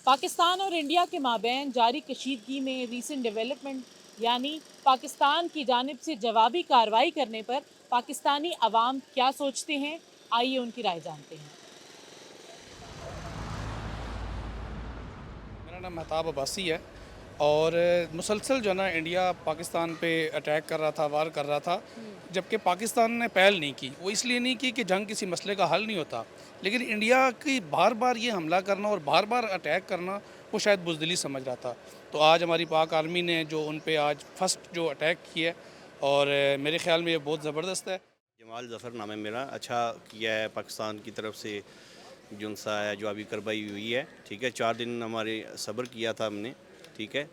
पाकिस्तान और इंडिया के माबैन जारी कशीदगी में रीसेंट डेवलपमेंट यानी पाकिस्तान की जानिब से जवाबी कार्रवाई करने पर पाकिस्तानी अवाम क्या सोचते हैं, आइए उनकी राय जानते हैं। मेरा नाम महताब अब्बासी है और मुसलसल जो है ना इंडिया पाकिस्तान पे अटैक कर रहा था, वार कर रहा था, जबकि पाकिस्तान ने पहल नहीं की। वो इसलिए नहीं की कि जंग किसी मसले का हल नहीं होता, लेकिन इंडिया की बार बार ये हमला करना और बार बार अटैक करना वो शायद बुज़दिली समझ रहा था। तो आज हमारी पाक आर्मी ने जो उन पे आज फर्स्ट जो अटैक किया है और मेरे ख़्याल में ये बहुत ज़बरदस्त है। जमाल ज़फ़र नाम है मेरा। अच्छा किया है पाकिस्तान की तरफ से जुनसा है जो अभी कार्रवाई हुई है। ठीक है, 4 दिन हमारे सब्र किया था हमने। ठीक है,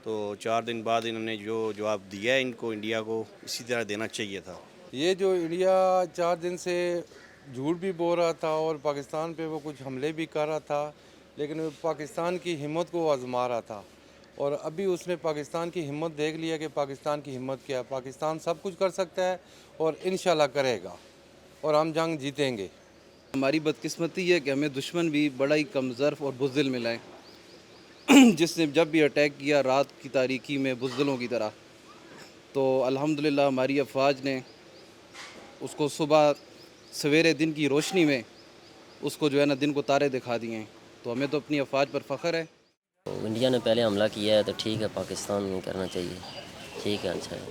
तो 4 दिन बाद इन्होंने जो जवाब दिया है इनको इंडिया को इसी तरह देना चाहिए था। ये जो इंडिया 4 दिन से झूठ भी बोल रहा था और पाकिस्तान पे वो कुछ हमले भी कर रहा था, लेकिन वो पाकिस्तान की हिम्मत को आजमा रहा था। और अभी उसने पाकिस्तान की हिम्मत देख लिया कि पाकिस्तान की हिम्मत क्या है। पाकिस्तान सब कुछ कर सकता है और इंशाल्लाह करेगा और हम जंग जीतेंगे। हमारी बदकिस्मती है कि हमें दुश्मन भी बड़ा ही कमज़र्फ़ और बुज़दिल मिला है जिसने जब भी अटैक किया रात की तारीकी में बुज़दिलों की तरह, तो अल्हम्दुलिल्लाह हमारी अफ़वाज ने उसको सुबह सवेरे दिन की रोशनी में उसको जो है ना दिन को तारे दिखा दिए हैं। तो हमें तो अपनी अफ़वाज पर फ़ख्र है। तो इंडिया ने पहले हमला किया है तो ठीक है, पाकिस्तान नहीं करना चाहिए। ठीक है, अच्छा है।